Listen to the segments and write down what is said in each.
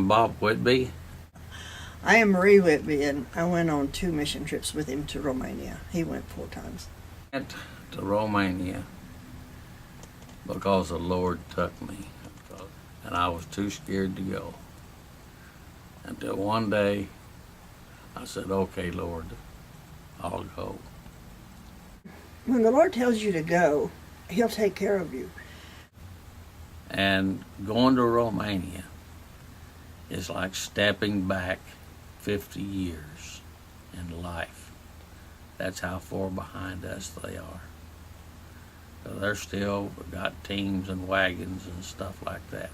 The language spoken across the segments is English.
I'm Bob Whitby. I am Marie Whitby, and I went on 2 mission trips with him to Romania. He went 4 times. Went to Romania because the Lord took me, and I was too scared to go. Until one day, I said, okay, Lord, I'll go. When the Lord tells you to go, He'll take care of you. And going to Romania is like stepping back 50 years in life. That's how far behind us they are. So they're still got teams and wagons and stuff like that.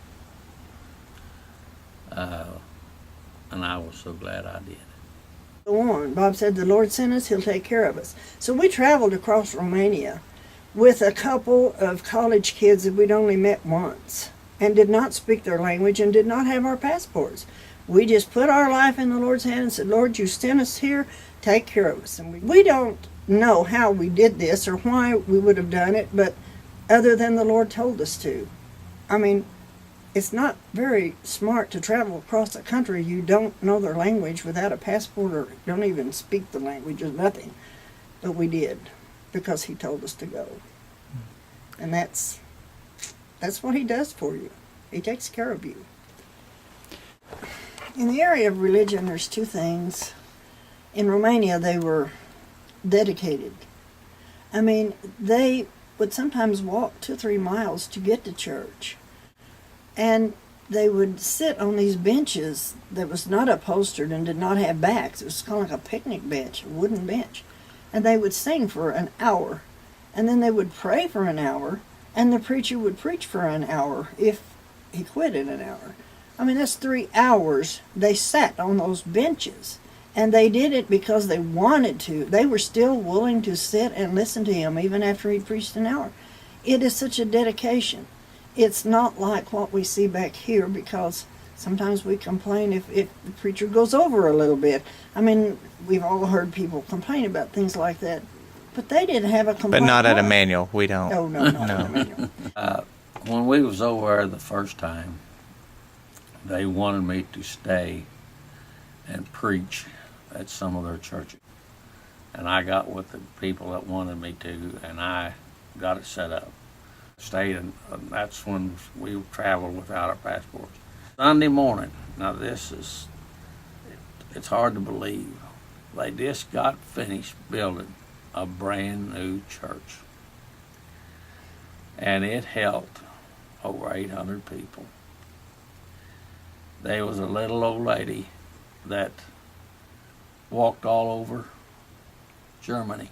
And I was so glad I did. Go on. Bob said the Lord sent us, He'll take care of us. So we traveled across Romania with a couple of college kids that we'd only met once and did not speak their language and did not have our passports. We just put our life in the Lord's hand and said, Lord, you sent us here, take care of us. And we don't know how we did this or why we would have done it, but other than the Lord told us to. I mean, it's not very smart to travel across a country you don't know their language without a passport or don't even speak the language or nothing. But we did because He told us to go. And that's what He does for you. He takes care of you. In the area of religion, there's 2 things. In Romania, they were dedicated. I mean, they would sometimes walk 2 or 3 miles to get to church. And they would sit on these benches that was not upholstered and did not have backs. It was kind of like a picnic bench, a wooden bench. And they would sing for an hour. And then they would pray for an hour. And the preacher would preach for an hour if he quit in an hour. I mean, that's 3 hours they sat on those benches. And they did it because they wanted to. They were still willing to sit and listen to him even after he preached an hour. It is such a dedication. It's not like what we see back here, because sometimes we complain if the preacher goes over a little bit. I mean, we've all heard people complain about things like that. But they didn't have a complaint. But not at Emmanuel. We don't. Oh, no, not at Emmanuel. When we was over there the first time, they wanted me to stay and preach at some of their churches. And I got with the people that wanted me to, and I got it set up. Stayed, and that's when we traveled without our passports. Sunday morning, now it's hard to believe, they just got finished building a brand new church. And it held over 800 people. There was a little old lady that walked all over Germany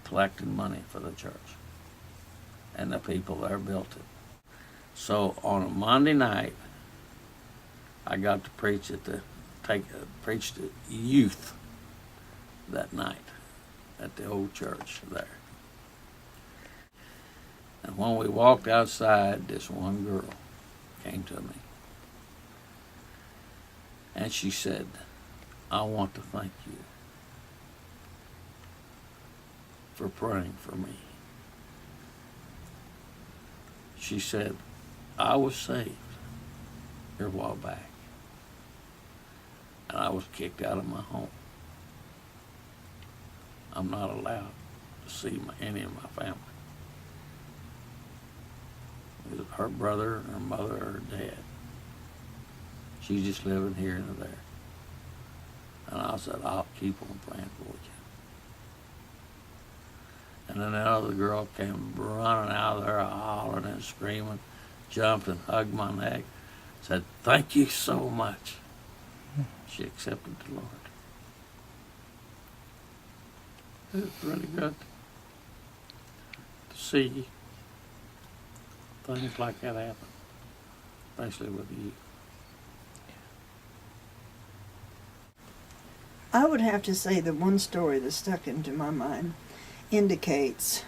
collecting money for the church. And the people there built it. So on a Monday night, I got to preach preach to youth that night at the old church there. And when we walked outside, this one girl came to me. And she said, I want to thank you for praying for me. She said, I was saved here a while back, and I was kicked out of my home. I'm not allowed to see any of my family. Her brother, her mother, or her dad. She's just living here and there. And I said, I'll keep on praying for you. And then another girl came running out of there, hollering and screaming, jumped and hugged my neck, said, thank you so much. She accepted the Lord. It's really good to see things like that happen, especially with you. I would have to say that one story that stuck into my mind indicates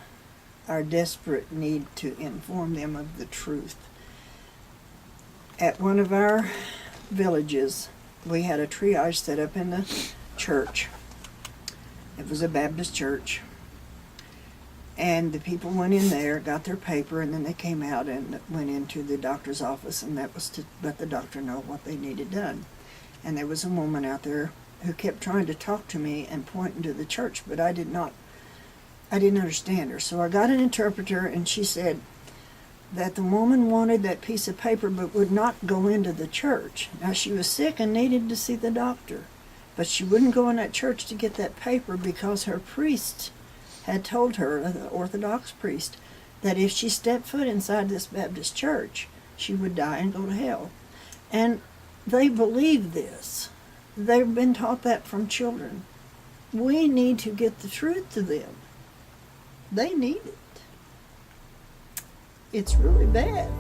our desperate need to inform them of the truth. At one of our villages, we had a triage set up in the church. It was a Baptist church. And the people went in there, got their paper, and then they came out and went into the doctor's office, and that was to let the doctor know what they needed done. And there was a woman out there who kept trying to talk to me and pointing to the church, but I didn't understand her. So I got an interpreter, and she said that the woman wanted that piece of paper but would not go into the church. Now, she was sick and needed to see the doctor, but she wouldn't go in that church to get that paper because her priest had told her, the Orthodox priest, that if she stepped foot inside this Baptist church, she would die and go to hell. And they believe this. They've been taught that from children. We need to get the truth to them. They need it. It's really bad.